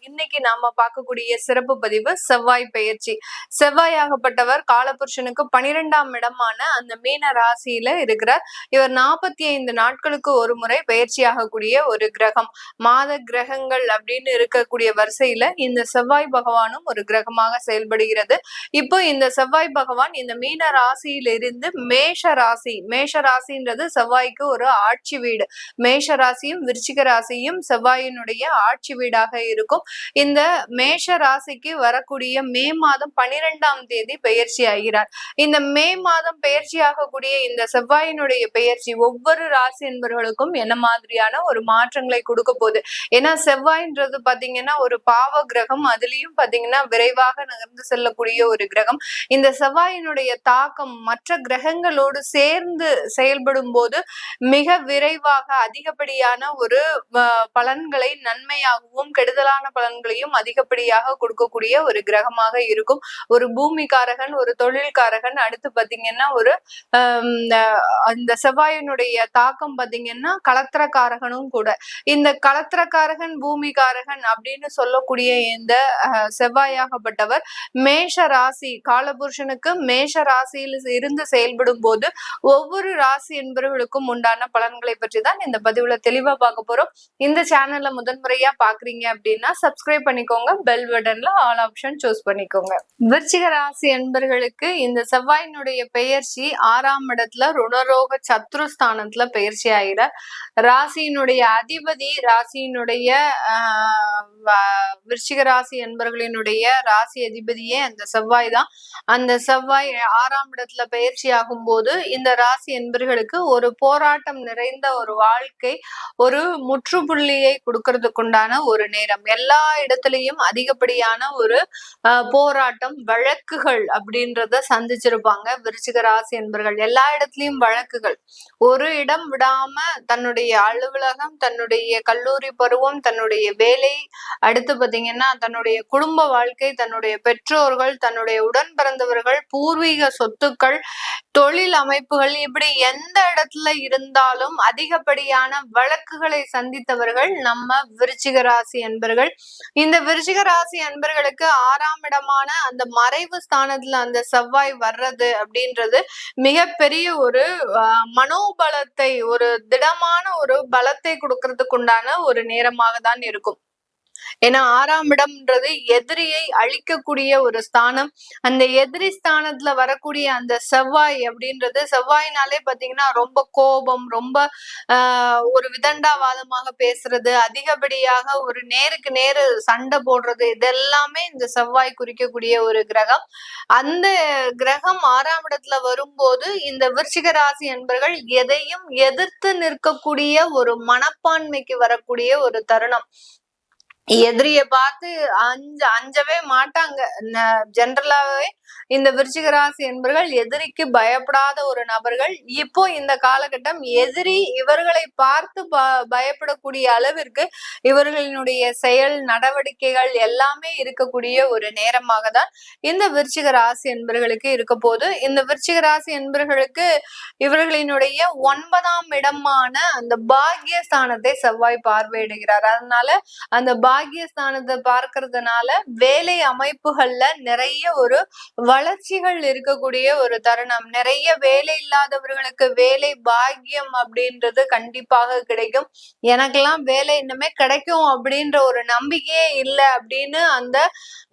இன்னைக்கு நாம பார்க்கக்கூடிய சிறப்பு பதிவு செவ்வாய் பெயர்ச்சி. செவ்வாயாகப்பட்டவர் காலபுருஷனுக்கு 12ஆம் இடமான அந்த மீன ராசியில இருக்கிறார். இவர் 45 நாட்களுக்கு ஒரு முறை பெயர்ச்சி ஆகக்கூடிய ஒரு கிரகம். மாத கிரகங்கள் அப்படின்னு இருக்கக்கூடிய வரிசையில இந்த செவ்வாய் பகவானும் ஒரு கிரகமாக செயல்படுகிறது. இப்போ இந்த செவ்வாய் பகவான் இந்த மீன ராசியிலிருந்து மேஷ ராசின்றது செவ்வாய்க்கு ஒரு ஆட்சி வீடு. மேஷ ராசியும் விருச்சிக ராசியும் செவ்வாயினுடைய ஆட்சி வீடாக இருக்கும். இந்த மேஷ ராசிக்கு வரக்கூடிய மே மாதம் 12ஆம் தேதி பெயர்ச்சி ஆகிறார். இந்த மே மாதம் பெயர்ச்சி ஆகக்கூடிய இந்த செவ்வாயினுடைய பெயர்ச்சி ஒவ்வொரு ராசி என்பவர்களுக்கும் என்ன மாதிரியான ஒரு மாற்றங்களை கொடுக்க போகுது. ஏன்னா செவ்வாய்ன்றது பாத்தீங்கன்னா ஒரு பாவ கிரகம், அதுலயும் பாத்தீங்கன்னா விரைவாக நகர்ந்து செல்லக்கூடிய ஒரு கிரகம். இந்த செவ்வாயினுடைய தாக்கம் மற்ற கிரகங்களோடு சேர்ந்து செயல்படும் போது மிக விரைவாக அதிகப்படியான ஒரு பலன்களை நன்மையாகவும் கெடுதலான பலன்களையும் அதிகப்படியாக கொடுக்கக்கூடிய ஒரு கிரகமாக இருக்கும். ஒரு பூமிக்காரகன், ஒரு தொழில்காரகன், அடுத்து பாத்தீங்கன்னா ஒரு இந்த செவ்வாயினுடைய தாக்கம் பாத்தீங்கன்னா கலத்திரக்காரகனும் கூட. இந்த கலத்திரக்காரகன் பூமிக்காரகன் அப்படின்னு சொல்லக்கூடிய இந்த செவ்வாயாகப்பட்டவர் மேஷ ராசி காலபுருஷனுக்கு மேஷ ராசியில் இருந்து செயல்படும் போது ஒவ்வொரு ராசி என்பவர்களுக்கும் உண்டான பலன்களை பற்றி தான் இந்த பதிவுல தெளிவா பார்க்க போறோம். இந்த சேனல்ல முதன்முறையா பாக்குறீங்க அப்படின்னா சப்ஸ்கிரைப் பண்ணிக்கோங்க, பெல் பட்டன்ல ஆல் ஆப்ஷன் சூஸ் பண்ணிக்கோங்க. விருச்சிக ராசி என்பர்களுக்கு இந்த செவ்வாயினுடைய பெயர்ச்சி 6ஆம் இடத்துல ருணரோக சத்ருஸ்தானத்துல பெயர்ச்சி ஆகிறார். ராசியினுடைய அதிபதி ராசியினுடைய விருச்சிக ராசி என்பர்களினுடைய ராசி அதிபதியே அந்த செவ்வாய் தான். அந்த செவ்வாய் 6ஆம் இடத்துல பெயர்ச்சி ஆகும் போது இந்த ராசி என்பர்களுக்கு ஒரு போராட்டம் நிறைந்த ஒரு வாழ்க்கை, ஒரு முற்றுப்புள்ளியை கொடுக்கறதுக்குண்டான ஒரு நேரம். எல்லா இடத்துலயும் அதிகப்படியான ஒரு போராட்டம், வழக்குகள் அப்படின்றத சந்திச்சிருப்பாங்க விருச்சிக ராசி என்பர்கள். எல்லா இடத்துலயும் வழக்குகள், ஒரு இடம் விடாம தன்னுடைய அலுவலகம், தன்னுடைய கல்லூரி பருவம், தன்னுடைய வேலை, அடுத்து பாத்தீங்கன்னா தன்னுடைய குடும்ப வாழ்க்கை, தன்னுடைய பெற்றோர்கள், தன்னுடைய உடன் பிறந்தவர்கள், பூர்வீக சொத்துக்கள், தொழில் அமைப்புகள், இப்படி எந்த இடத்துல இருந்தாலும் அதிகப்படியான வழக்குகளை சந்தித்தவர்கள் நம்ம விருச்சிக ராசி என்பர்கள். இந்த விருச்சிக ராசி என்பர்களுக்கு 6ஆம் இடமான அந்த மறைவு ஸ்தானத்துல அந்த செவ்வாய் வர்றது அப்படின்றது மிகப்பெரிய ஒரு மனோபலத்தை, ஒரு திடமான ஒரு பலத்தை கொடுக்கறதுக்கு உண்டான ஒரு நேரமாக தான் இருக்கும். ஏன்னா 6ஆம் இடம்ன்றது எதிரியை அழிக்கக்கூடிய ஒரு ஸ்தானம். அந்த எதிரி ஸ்தானத்துல வரக்கூடிய அந்த செவ்வாய் அப்படின்றது, செவ்வாயினாலே பாத்தீங்கன்னா ரொம்ப கோபம், ரொம்ப ஒரு விதண்டாவாதமாக பேசுறது, அதிகப்படியாக ஒரு நேருக்கு நேரு சண்டை போடுறது, இதெல்லாமே இந்த செவ்வாய் குறிக்கக்கூடிய ஒரு கிரகம். அந்த கிரகம் 6ஆம் இடத்துல வரும்போது இந்த விருச்சிக ராசி என்பர்கள் எதையும் எதிர்த்து நிற்கக்கூடிய ஒரு மனப்பான்மைக்கு வரக்கூடிய ஒரு தருணம். எதிரிய பார்த்து அஞ்சவே மாட்டாங்க. ஜென்ரலாவே இந்த விருச்சிக ராசி என்பர்கள் எதிரிக்கு பயப்படாத ஒரு நபர்கள். இப்போ இந்த காலகட்டம் எதிரி இவர்களை பார்த்து பயப்படக்கூடிய அளவிற்கு இவர்களினுடைய செயல் நடவடிக்கைகள் எல்லாமே இருக்கக்கூடிய ஒரு நேரமாக தான் இந்த விருச்சிக ராசி என்பர்களுக்கு இருக்க போது. இந்த விருச்சிக ராசி என்பர்களுக்கு இவர்களினுடைய 9ஆம் இடமான அந்த பாக்கியஸ்தானத்தை செவ்வாய் பார்வையிடுகிறார். அதனால அந்த பாக்கியஸ்தானத்தை பார்க்கறதுனால வேலை அமைப்புகள்ல நிறைய ஒரு வளர்ச்சிகள் இருக்கக்கூடிய ஒரு தருணம். நிறைய வேலை இல்லாதவர்களுக்கு வேலை பாக்கியம் அப்படின்றது கண்டிப்பாக கிடைக்கும். எனக்கெல்லாம் வேலை இன்னுமே கிடைக்கும் அப்படின்ற ஒரு நம்பிக்கையே இல்லை அப்படின்னு அந்த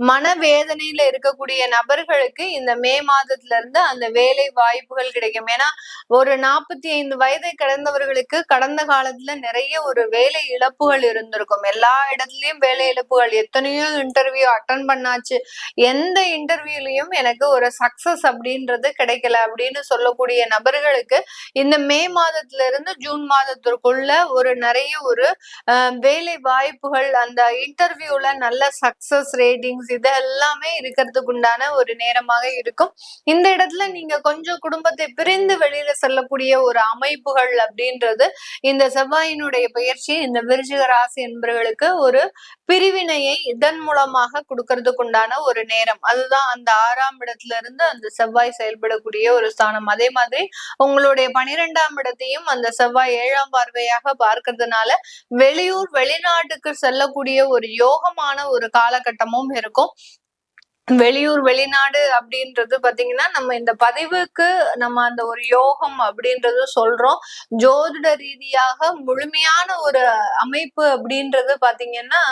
மனவேதனையில இருக்கக்கூடிய நபர்களுக்கு இந்த மே மாதத்துல இருந்து அந்த வேலை வாய்ப்புகள் கிடைக்கும். ஏன்னா ஒரு 45 வயதை கடந்தவர்களுக்கு கடந்த காலத்துல நிறைய ஒரு வேலை இழப்புகள் இருந்திருக்கும். எல்லா இடத்துலயும் வேலை இழப்புகள், எத்தனையோ இன்டர்வியூ அட்டன் பண்ணாச்சு, எந்த இன்டர்வியூலயும் எனக்கு ஒரு சக்சஸ் அப்படின்றது கிடைக்கல அப்படின்னு சொல்லக்கூடிய நபர்களுக்கு இந்த மே மாதத்துல இருந்து ஜூன் மாதத்திற்குள்ள ஒரு நிறைய ஒரு வேலை வாய்ப்புகள், அந்த இன்டர்வியூல நல்ல சக்சஸ் ரேட்டிங்ஸ் இதெல்லாமே இருக்கிறதுக்கு உண்டான ஒரு நேரமாக இருக்கும். இந்த இடத்துல நீங்க கொஞ்சம் குடும்பத்தை பிரிந்து வெளியில செல்லக்கூடிய ஒரு அமைப்புகள் அப்படின்றது இந்த செவ்வாயினுடைய பயிற்சி இந்த விருச்சிக ராசி என்பவர்களுக்கு ஒரு பிரிவினையை இதன் மூலமாக கொடுக்கறதுக்கு உண்டான ஒரு நேரம். அதுதான் அந்த 6ஆம் இடத்துல இருந்து அந்த செவ்வாய் செயல்படக்கூடிய ஒரு ஸ்தானம். அதே மாதிரி உங்களுடைய 12ஆம் இடத்தையும் அந்த செவ்வாய் 7ஆம் பார்வையாக பார்க்கறதுனால வெளியூர் வெளிநாட்டுக்கு செல்லக்கூடிய ஒரு யோகமான ஒரு காலகட்டமும் இருக்கும். வெளியூர் வெளிநாடு அப்படின்றது பாத்தீங்கன்னா நம்ம இந்த பதிவுக்கு நம்ம அந்த ஒரு யோகம் அப்படின்றது சொல்றோம். ஜோதிட ரீதியாக முழுமையான ஒரு அமைப்பு அப்படின்றது பாத்தீங்கன்னா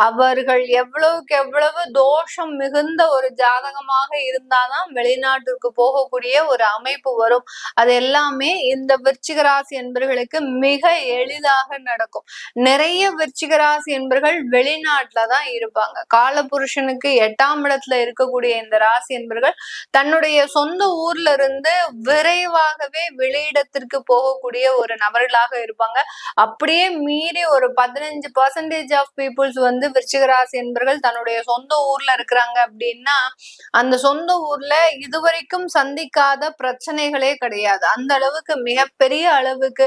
அவர்கள் எவ்வளவுக்கு எவ்வளவு தோஷம் மிகுந்த ஒரு ஜாதகமாக இருந்தாதான் வெளிநாட்டுக்கு போகக்கூடிய ஒரு அமைப்பு வரும். அது எல்லாமே இந்த விருச்சிக ராசி என்பர்களுக்கு மிக எளிதாக நடக்கும். நிறைய விருச்சிக ராசி என்பர்கள் வெளிநாட்டுலதான் இருப்பாங்க. காலபுருஷனுக்கு 8ஆம் இடத்துல இருக்கக்கூடிய இந்த ராசி என்பர்கள் தன்னுடைய சொந்த ஊர்ல இருந்து விரைவாகவே வெளியிடத்திற்கு போகக்கூடிய ஒரு நபர்களாக இருப்பாங்க. அப்படியே மீறி ஒரு 15% ஆஃப் பீப்புள்ஸ் விருச்சிக ராசி என்பர்கள் தன்னுடைய சொந்த ஊர்ல இருக்கிறாங்க அப்படின்னா அந்த சொந்த ஊர்ல இதுவரைக்கும் சந்திக்காத பிரச்சனைகளே கிடையாது. அந்த அளவுக்கு மிகப்பெரிய அளவுக்கு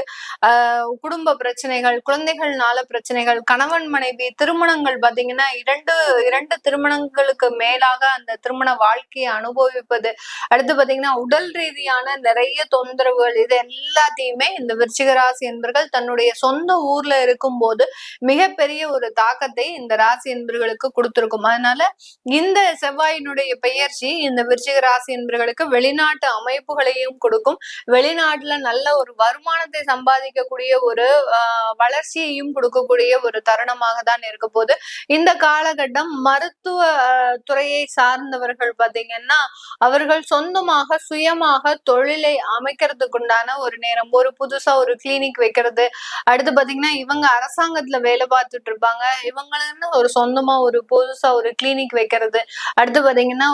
குடும்ப பிரச்சனைகள், குழந்தைகள்னால பிரச்சனைகள், கணவன் மனைவி திருமணங்கள் பாத்தீங்கன்னா இரண்டு திருமணங்களுக்கு மேலாக அந்த திருமண வாழ்க்கையை அனுபவிப்பது, அடுத்து பாத்தீங்கன்னா உடல் ரீதியான நிறைய தொந்தரவுகள், இது எல்லாத்தையுமே இந்த விருச்சிக ராசி என்பர்கள் தன்னுடைய சொந்த ஊர்ல இருக்கும் போது மிகப்பெரிய ஒரு தாக்கத்தை இந்த ராசி என்பர்களுக்கு கொடுத்திருக்கும். அதனால இந்த செவ்வாயினுடைய பெயர்ச்சி இந்த விருச்சிக ராசி என்பர்களுக்கு வெளிநாட்டு அமைப்புகளையும் கொடுக்கும். வெளிநாட்டுல நல்ல ஒரு வருமானத்தை சம்பாதிக்கக்கூடிய ஒரு வளர்ச்சியையும் கொடுக்கக்கூடிய ஒரு தருணமாக தான் இருக்க போது. இந்த காலகட்டம் மருத்துவ துறையை சார்ந்தவர்கள் பாத்தீங்கன்னா அவர்கள் சொந்தமாக சுயமாக தொழிலை அமைக்கிறதுக்குண்டான ஒரு நேரம். ஒரு புதுசா ஒரு கிளினிக் வைக்கிறது, அடுத்து பாத்தீங்கன்னா இவங்க அரசாங்கத்துல வேலை பார்த்துட்டு இருப்பாங்க, இவங்களுன்னு ஒரு சொந்தமா ஒரு புதுசா ஒரு கிளினிக் வைக்கிறது, அடுத்து பாத்தீங்கன்னா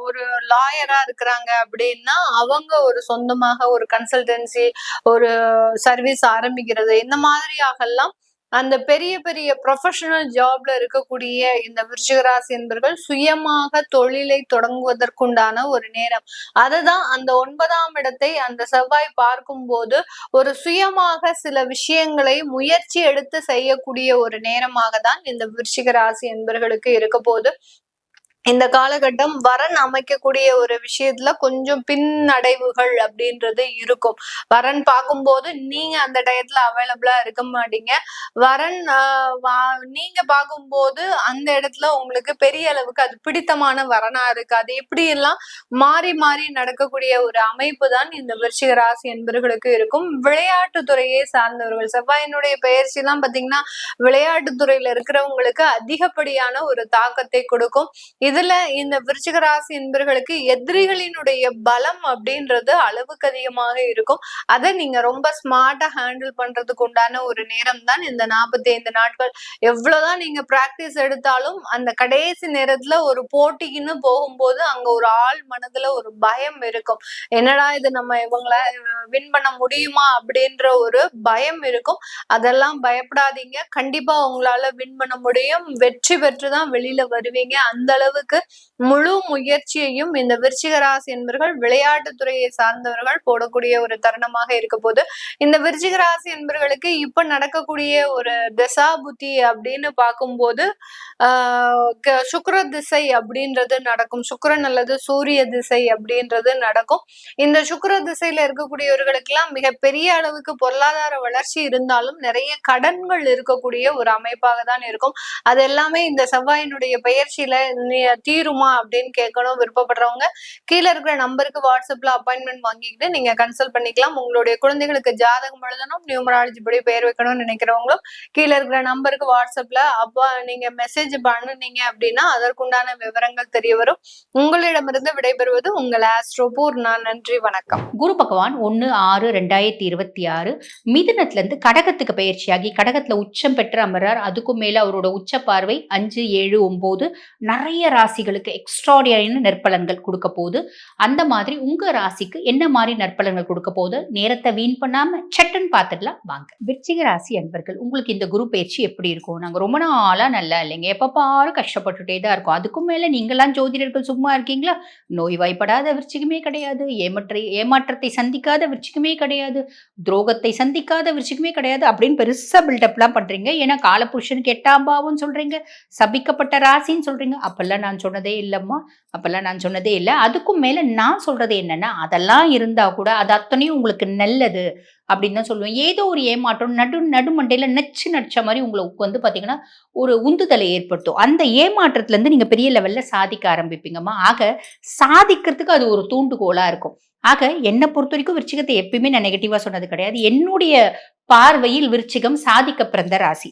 ஒரு லாயரா இருக்கிறாங்க அப்படின்னா அவங்க ஒரு சொந்தமாக ஒரு கன்சல்டன்சி ஒரு சர்வீஸ் ஆரம்பிக்கிறது, இந்த மாதிரியாக எல்லாம் அந்த பெரிய பெரிய ப்ரொஃபஷனல் ஜாப்ல இருக்கக்கூடிய இந்த விருச்சிக ராசி என்பர்கள் சுயமாக தொழிலை தொடங்குவதற்குண்டான ஒரு நேரம். அதுதான் அந்த 9ஆம் இடத்தை அந்த செவ்வாய் பார்க்கும் போது ஒரு சுயமாக சில விஷயங்களை முயற்சி எடுத்து செய்யக்கூடிய ஒரு நேரமாக தான் இந்த விருச்சிக ராசி என்பர்களுக்கு இருக்க போது. இந்த காலகட்டம் வரன் அமைக்கக்கூடிய ஒரு விஷயத்துல கொஞ்சம் பின்னடைவுகள் அப்படின்றது இருக்கும். வரன் பார்க்கும்போது நீங்க அந்த டயத்துல அவைலபிளா இருக்க மாட்டீங்க. வரன் நீங்க பார்க்கும்போது அந்த இடத்துல உங்களுக்கு பெரிய அளவுக்கு அது பிடித்தமான வரனா இருக்கு. அது எப்படி எல்லாம் மாறி மாறி நடக்கக்கூடிய ஒரு அமைப்பு தான் இந்த விருச்சிக ராசி என்பவர்களுக்கு இருக்கும். விளையாட்டு துறையை சார்ந்தவர்கள் செவ்வாயினுடைய பெயர்ச்சி எல்லாம் பாத்தீங்கன்னா விளையாட்டு துறையில இருக்கிறவங்களுக்கு அதிகப்படியான ஒரு தாக்கத்தை கொடுக்கும். இதுல இந்த விருச்சிக ராசி என்பர்களுக்கு எதிரிகளினுடைய பலம் அப்படின்றது அளவுக்கு அதிகமாக இருக்கும். அதை நீங்க ரொம்ப ஸ்மார்ட்டா ஹேண்டில் பண்றதுக்கு உண்டான ஒரு நேரம் தான் இந்த 45 நாட்கள். எவ்வளவுதான் நீங்க பிராக்டிஸ் எடுத்தாலும் அந்த கடைசி நேரத்துல ஒரு போட்டிக்குன்னு போகும்போது அங்க ஒரு ஆள் மனதுல ஒரு பயம் இருக்கும். என்னடா இது நம்ம இவங்களை வின் பண்ண முடியுமா அப்படின்ற ஒரு பயம் இருக்கும். அதெல்லாம் பயப்படாதீங்க, கண்டிப்பா உங்களால வின் பண்ண முடியும். வெற்றி பெற்றுதான் வெளியில வருவீங்க. அந்த அளவுக்கு முழு முயற்சியையும் இந்த விருச்சிக ராசி என்பவர்கள் விளையாட்டு துறையை சார்ந்தவர்கள் போடக்கூடிய ஒரு தருணமாக இருக்க போது. இந்த விருச்சிக ராசி என்பவர்களுக்கு இப்ப நடக்கக்கூடிய ஒரு திசா புத்தி அப்படின்னு பார்க்கும்போது சுக்கிர திசை அப்படின்றது நடக்கும். சுக்கிரன் அல்லது சூரிய திசை அப்படின்றது நடக்கும். இந்த சுக்கிர திசையில இருக்கக்கூடியவர்களுக்கு எல்லாம் மிகப்பெரிய அளவுக்கு பொருளாதார வளர்ச்சி இருந்தாலும் நிறைய கடன்கள் இருக்கக்கூடிய ஒரு அமைப்பாக தான் இருக்கும். அது எல்லாமே இந்த செவ்வாயினுடைய பெயர்ச்சியில தீருமா அப்படின்னு கேட்கணும் விருப்பப்படுறவங்க கீழே இருக்கிற நம்பருக்கு வாட்ஸ்அப்ல அப்பாயின்மெண்ட் வாங்கிக்கிட்டு நீங்க கன்சல்ட் பண்ணிக்கலாம். உங்களுடைய குழந்தைகளுக்கு ஜாதகம் எழுதணும், நியூமராலஜி படி பெயர் வைக்கணும்னு நினைக்கிறவங்களும் கீழே இருக்கிற நம்பருக்கு வாட்ஸ்அப்ல நீங்க மெசேஜ் பண்ணுனீங்க அப்படின்னா அதற்குண்டான விவரங்கள் தெரிய வரும். உங்களிடமிருந்து விடைபெறுவது உங்கள் ஆஸ்ட்ரோ பூர்ணா. நன்றி, வணக்கம். குரு பகவான் 1/6/2026 மிதுனத்துல இருந்து கடகத்துக்கு பயிற்சியாகி கடகத்துல உச்சம் பெற்று அமர்றார். அதுக்கும் மேல அவரோட உச்ச பார்வை 5, 7, 9 நிறைய ராசிகளுக்கு எக்ஸ்ட்ராடினரியான நற்பலன்கள் கொடுக்க போகுது. அந்த மாதிரி உங்க ராசிக்கு என்ன மாதிரி நற்பலன்கள் கொடுக்க போகுது நேரத்தை வீண் பண்ணாம சட்டன் பார்த்துடலாம் வாங்க. விருச்சிக ராசி அன்பர்கள், உங்களுக்கு இந்த குரு பயிற்சி எப்படி இருக்கும்? நாங்க ரொம்ப நாளா நல்லா இல்லைங்க, எப்ப பாரு கஷ்டப்பட்டுட்டே தான் இருக்கும். அதுக்கும் மேல நீங்களாம் ஜோதிடர்கள் சும்மா இருக்கீங்களா? நோய்வாய்ப்படாத விருச்சிகமே கிடையாது, ஏமாற்றத்தை சந்திக்காத விருச்சிகமே கிடையாது, துரோகத்தை சந்திக்காத விருச்சிகமே கிடையாது அப்படின்னு பெருசா பில்டப்லாம் பண்றீங்க. ஏன்னா காலபுருஷனுக்கு 8ஆம் பாவம் சொல்றீங்க, சபிக்கப்பட்ட ராசின்னு சொல்றீங்க. அப்பெல்லாம் நான் சொன்னதே இல்லம்மா, அப்பெல்லாம் நான் சொன்னதே இல்ல. அதுக்கும் மேல நான் சொல்றது என்னன்னா, அதெல்லாம் இருந்தா கூட அது அத்தனையும் உங்களுக்கு நல்லது அப்படின்னு தான் சொல்லுவேன். ஏதோ ஒரு ஏமாற்றம் நடுமண்டையில நச்சு நடிச்ச மாரி உங்களுக்கு வந்து பார்த்தீங்கன்னா, ஒரு உந்துதலை ஏற்படுத்தும். அந்த ஏமாற்றத்துலருந்து நீங்க பெரிய லெவல்ல சாதிக்க ஆரம்பிப்பீங்கம்மா. ஆக சாதிக்கிறதுக்கு அது ஒரு தூண்டுகோலா இருக்கும். ஆக என்ன பொறுத்தவரைக்கும் விருச்சிகத்த எப்பயுமே நான் நெகட்டிவா சொன்னது கிடையாது. என்னுடைய பார்வையில் விருச்சிகம் சாதிக்க பிறந்த ராசி.